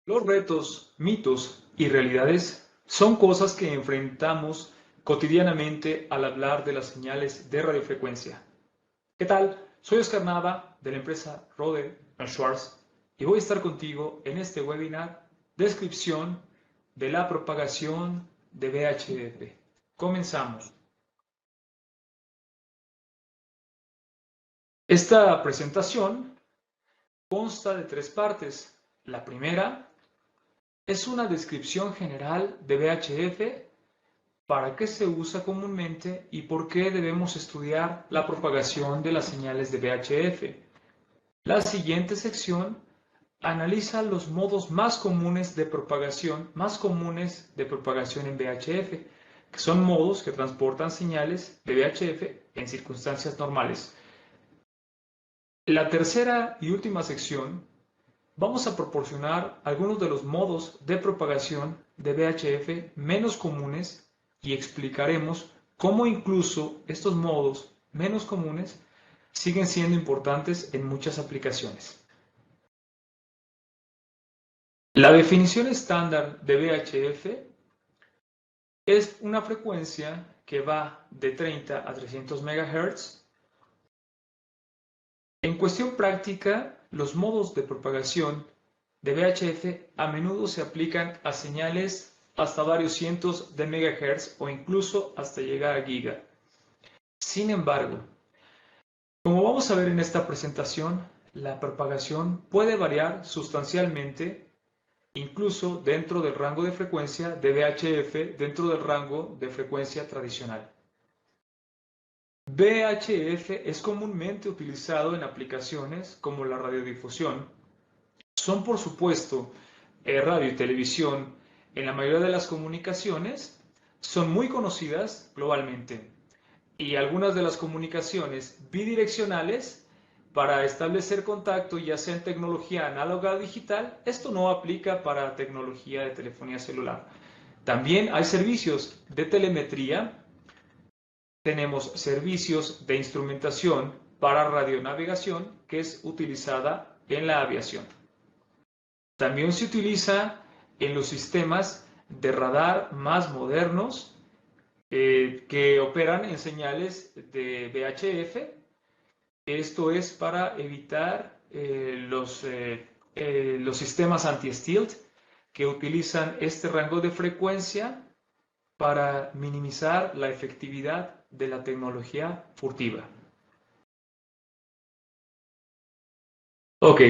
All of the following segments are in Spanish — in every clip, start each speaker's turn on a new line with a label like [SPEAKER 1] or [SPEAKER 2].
[SPEAKER 1] Los retos, mitos y realidades son cosas que enfrentamos cotidianamente al hablar de las señales de radiofrecuencia. ¿Qué tal? Soy Oscar Nava de la empresa Rohde & Schwarz y voy a estar contigo en este webinar Descripción de la propagación de VHF. Comenzamos. Esta presentación consta de 3 partes. La primera es una descripción general de VHF, para qué se usa comúnmente y por qué debemos estudiar la propagación de las señales de VHF. La siguiente sección analiza los modos más comunes de propagación en VHF, que son modos que transportan señales de VHF en circunstancias normales. La tercera y última sección vamos a proporcionar algunos de los modos de propagación de VHF menos comunes y explicaremos cómo incluso estos modos menos comunes siguen siendo importantes en muchas aplicaciones. La definición estándar de VHF es una frecuencia que va de 30 a 300 MHz. En cuestión práctica, los modos de propagación de VHF a menudo se aplican a señales hasta varios cientos de megahertz o incluso hasta llegar a giga. Sin embargo, como vamos a ver en esta presentación, la propagación puede variar sustancialmente, incluso dentro del rango de frecuencia de VHF, dentro del rango de frecuencia tradicional. VHF es comúnmente utilizado en aplicaciones como la radiodifusión. Son, por supuesto, radio y televisión en la mayoría de las comunicaciones, son muy conocidas globalmente. Y algunas de las comunicaciones bidireccionales para establecer contacto, ya sea en tecnología análoga o digital, esto no aplica para tecnología de telefonía celular. También hay servicios de telemetría. Tenemos servicios de instrumentación para radionavegación, que es utilizada en la aviación. También se utiliza en los sistemas de radar más modernos que operan en señales de VHF. Esto es para evitar los sistemas anti-stealth que utilizan este rango de frecuencia para minimizar la efectividad de la tecnología furtiva. Ok,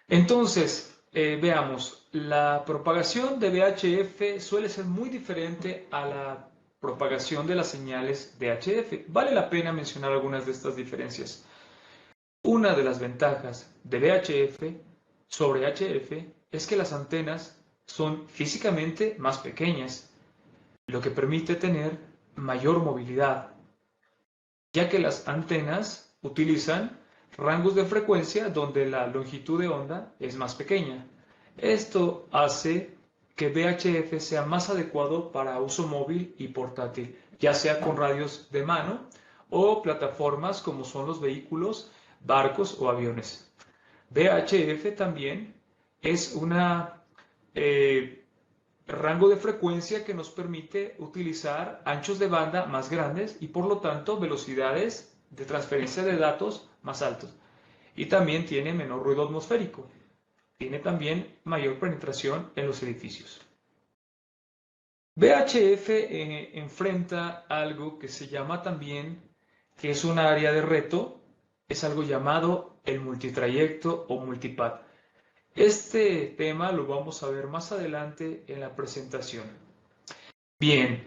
[SPEAKER 1] entonces veamos, la propagación de VHF suele ser muy diferente a la propagación de las señales de HF. Vale la pena mencionar algunas de estas diferencias. Una de las ventajas de VHF sobre HF es que las antenas son físicamente más pequeñas, lo que permite tener mayor movilidad, ya que las antenas utilizan rangos de frecuencia donde la longitud de onda es más pequeña. Esto hace que VHF sea más adecuado para uso móvil y portátil, ya sea con radios de mano o plataformas como son los vehículos, barcos o aviones. VHF también es una rango de frecuencia que nos permite utilizar anchos de banda más grandes y por lo tanto velocidades de transferencia de datos más altos. Y también tiene menor ruido atmosférico. Tiene también mayor penetración en los edificios. VHF enfrenta algo que se llama también, que es un área de reto, es algo llamado el multitrayecto o multipath. Este tema lo vamos a ver más adelante en la presentación. Bien,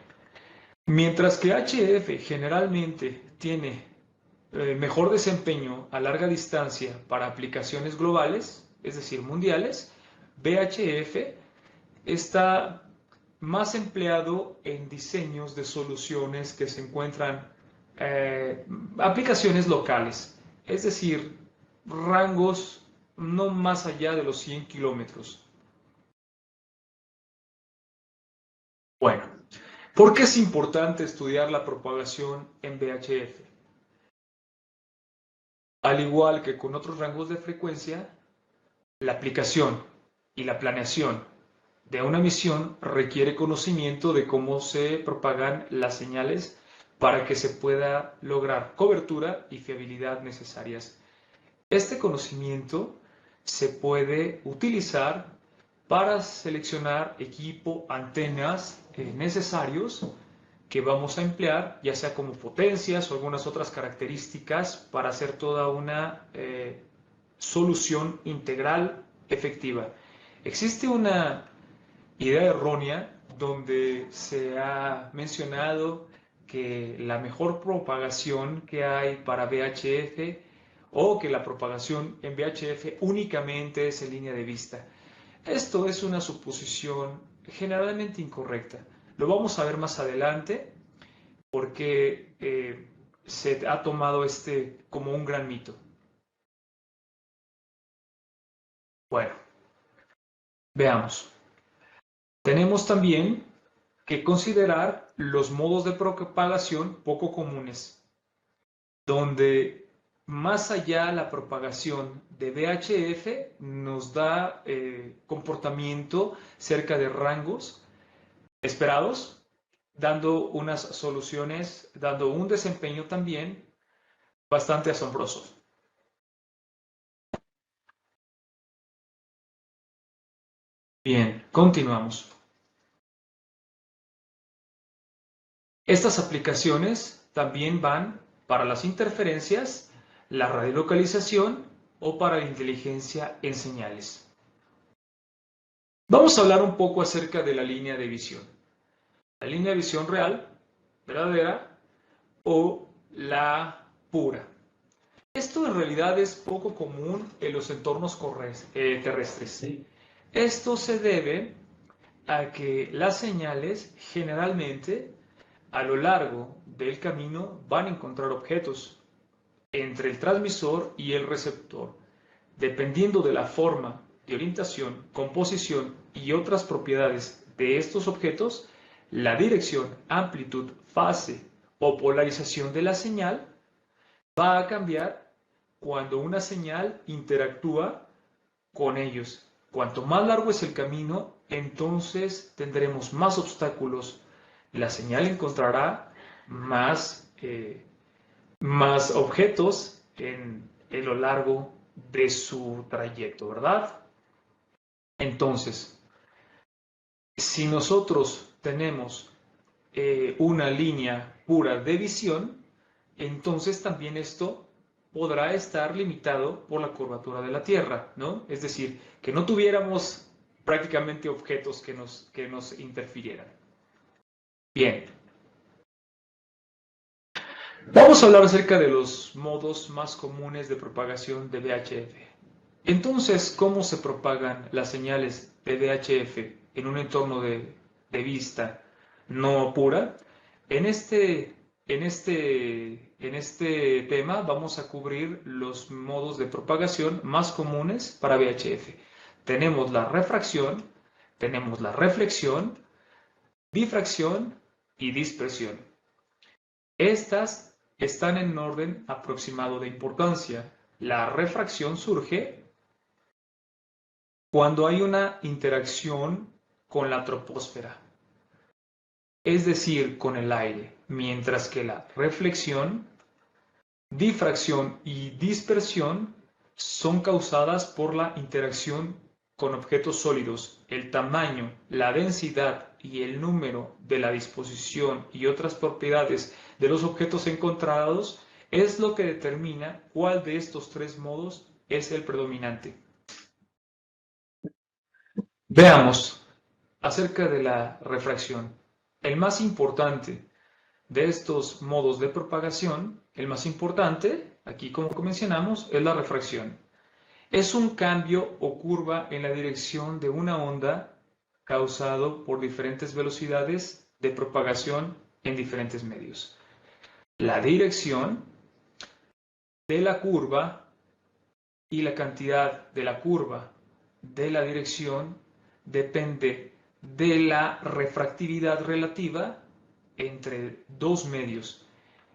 [SPEAKER 1] mientras que HF generalmente tiene mejor desempeño a larga distancia para aplicaciones globales, es decir, mundiales, VHF está más empleado en diseños de soluciones que se encuentran aplicaciones locales, es decir, rangos no más allá de los 100 kilómetros. Bueno, ¿por qué es importante estudiar la propagación en VHF? Al igual que con otros rangos de frecuencia, la aplicación y la planeación de una misión requiere conocimiento de cómo se propagan las señales para que se pueda lograr cobertura y fiabilidad necesarias. Este conocimiento se puede utilizar para seleccionar equipo, antenas necesarios que vamos a emplear, ya sea como potencias o algunas otras características para hacer toda una solución integral efectiva. Existe una idea errónea donde se ha mencionado que la mejor propagación que hay para VHF o que la propagación en VHF únicamente es en línea de vista. Esto es una suposición generalmente incorrecta. Lo vamos a ver más adelante porque se ha tomado como un gran mito. Bueno, veamos. Tenemos también que considerar los modos de propagación poco comunes, donde más allá la propagación de VHF nos da comportamiento cerca de rangos esperados, dando unas soluciones, dando un desempeño también bastante asombroso. Bien, continuamos. Estas aplicaciones también van para las interferencias, la radiolocalización o para la inteligencia en señales. Vamos a hablar un poco acerca de la línea de visión. La línea de visión real, verdadera o la pura. Esto en realidad es poco común en los entornos terrestres. Esto se debe a que las señales generalmente a lo largo del camino van a encontrar objetos entre el transmisor y el receptor. Dependiendo de la forma de orientación, composición y otras propiedades de estos objetos, la dirección, amplitud, fase o polarización de la señal va a cambiar cuando una señal interactúa con ellos. Cuanto más largo es el camino, entonces tendremos más obstáculos. La señal encontrará más objetos en lo largo de su trayecto, ¿verdad? Entonces, si nosotros tenemos una línea pura de visión, entonces también esto podrá estar limitado por la curvatura de la Tierra, ¿no? Es decir, que no tuviéramos prácticamente objetos que nos interfirieran. Bien. Vamos a hablar acerca de los modos más comunes de propagación de VHF. Entonces, ¿cómo se propagan las señales de VHF en un entorno de vista no pura? En este tema vamos a cubrir los modos de propagación más comunes para VHF. Tenemos la refracción, tenemos la reflexión, difracción y dispersión. Estas están en orden aproximado de importancia. La refracción surge cuando hay una interacción con la troposfera, es decir, con el aire, mientras que la reflexión, difracción y dispersión son causadas por la interacción con objetos sólidos. El tamaño, la densidad y el número de la disposición y otras propiedades de los objetos encontrados es lo que determina cuál de estos tres modos es el predominante. Veamos acerca de la refracción. El más importante de estos modos de propagación, el más importante, aquí como mencionamos, es la refracción. Es un cambio o curva en la dirección de una onda causado por diferentes velocidades de propagación en diferentes medios. La dirección de la curva y la cantidad de la curva de la dirección depende de la refractividad relativa entre dos medios.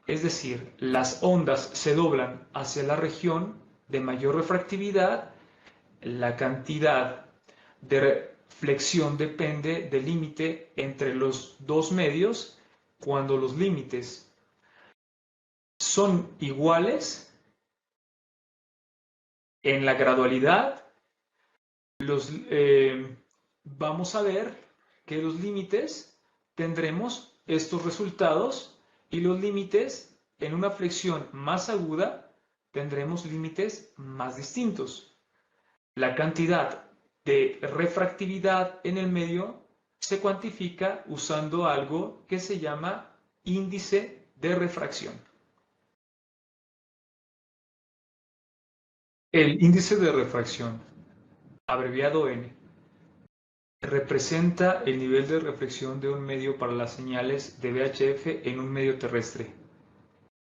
[SPEAKER 1] Es decir, las ondas se doblan hacia la región de mayor refractividad, la cantidad de reflexión depende del límite entre los dos medios. Cuando los límites son iguales en la gradualidad, vamos a ver que los límites tendremos estos resultados, y los límites en una flexión más aguda tendremos límites más distintos. La cantidad de refractividad en el medio se cuantifica usando algo que se llama índice de refracción. El índice de refracción, abreviado N, representa el nivel de reflexión de un medio para las señales de VHF en un medio terrestre.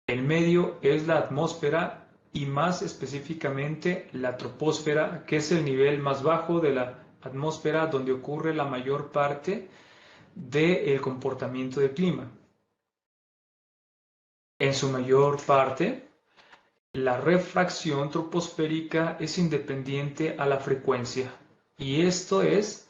[SPEAKER 1] El medio es la atmósfera y más específicamente la troposfera, que es el nivel más bajo de la atmósfera donde ocurre la mayor parte del comportamiento del clima. En su mayor parte, la refracción troposférica es independiente a la frecuencia, y esto es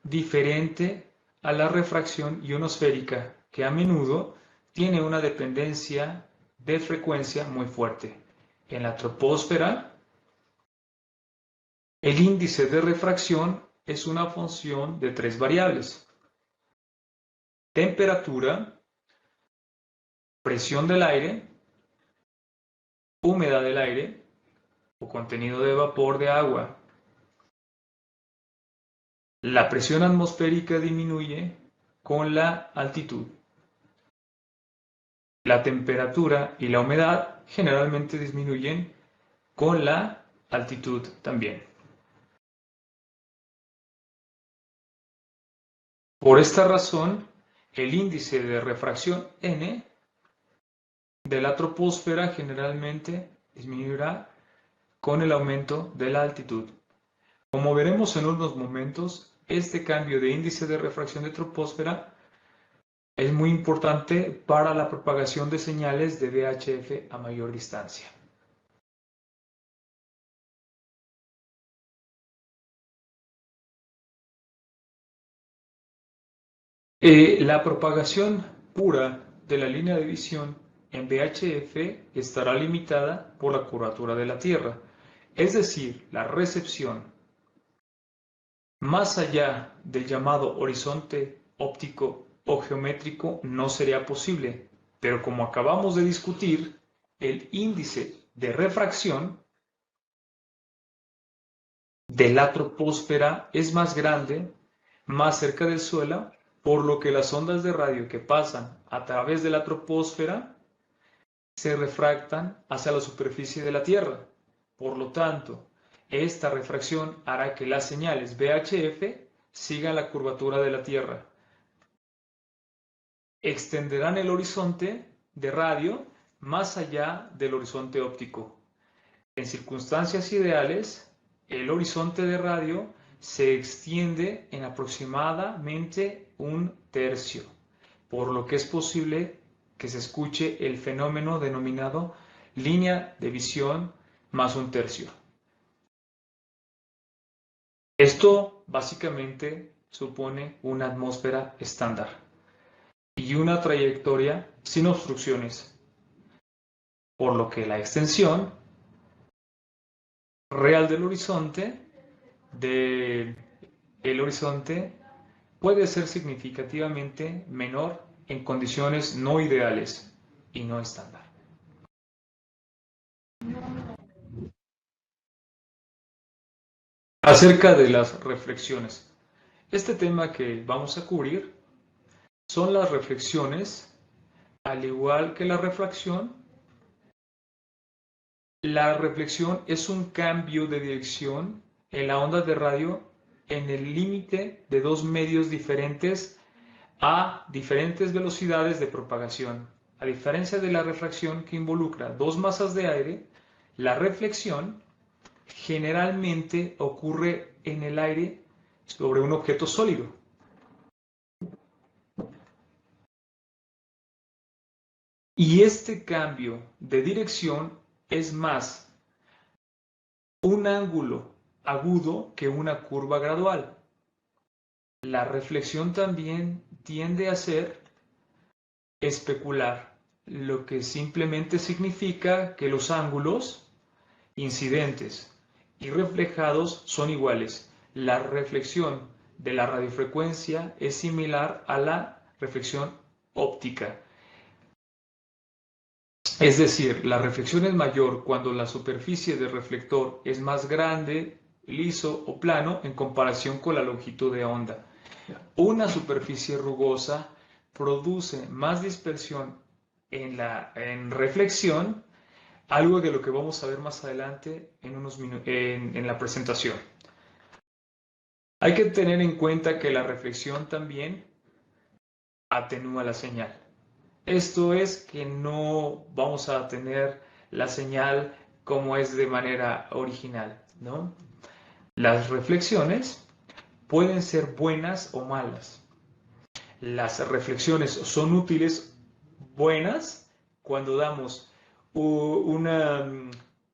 [SPEAKER 1] diferente a la refracción ionosférica, que a menudo tiene una dependencia de frecuencia muy fuerte. En la troposfera, el índice de refracción es una función de tres variables: temperatura, presión del aire, humedad del aire o contenido de vapor de agua. La presión atmosférica disminuye con la altitud. La temperatura y la humedad generalmente disminuyen con la altitud también. Por esta razón, el índice de refracción N de la troposfera generalmente disminuirá con el aumento de la altitud. Como veremos en unos momentos, este cambio de índice de refracción de troposfera es muy importante para la propagación de señales de VHF a mayor distancia. La propagación pura de la línea de visión en VHF estará limitada por la curvatura de la Tierra, es decir, la recepción más allá del llamado horizonte óptico o geométrico no sería posible, pero como acabamos de discutir, el índice de refracción de la troposfera es más grande, más cerca del suelo, por lo que las ondas de radio que pasan a través de la troposfera se refractan hacia la superficie de la Tierra. Por lo tanto, esta refracción hará que las señales VHF sigan la curvatura de la Tierra. Extenderán el horizonte de radio más allá del horizonte óptico. En circunstancias ideales, el horizonte de radio se extiende en aproximadamente un tercio, por lo que es posible que se escuche el fenómeno denominado línea de visión más un tercio. Esto básicamente supone una atmósfera estándar y una trayectoria sin obstrucciones, por lo que la extensión real del horizonte puede ser significativamente menor en condiciones no ideales y no estándar. Acerca de las reflexiones. Este tema que vamos a cubrir son las reflexiones. Al igual que la refracción es un cambio de dirección en la onda de radio en el límite de dos medios diferentes a diferentes velocidades de propagación. A diferencia de la refracción, que involucra dos masas de aire, la reflexión generalmente ocurre en el aire sobre un objeto sólido. Y este cambio de dirección es más un ángulo agudo que una curva gradual. La reflexión también tiende a ser especular, lo que simplemente significa que los ángulos incidentes y reflejados son iguales. La reflexión de la radiofrecuencia es similar a la reflexión óptica. Es decir, la reflexión es mayor cuando la superficie del reflector es más grande, liso o plano en comparación con la longitud de onda. Una superficie rugosa produce más dispersión en reflexión, algo de lo que vamos a ver más adelante en la presentación. Hay que tener en cuenta que la reflexión también atenúa la señal. Esto es que no vamos a tener la señal como es de manera original, ¿no? Las reflexiones pueden ser buenas o malas. Las reflexiones son útiles, buenas, cuando damos una,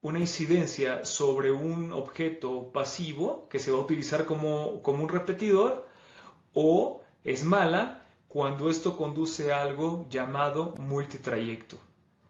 [SPEAKER 1] una incidencia sobre un objeto pasivo que se va a utilizar como un repetidor, o es mala cuando esto conduce a algo llamado multitrayecto.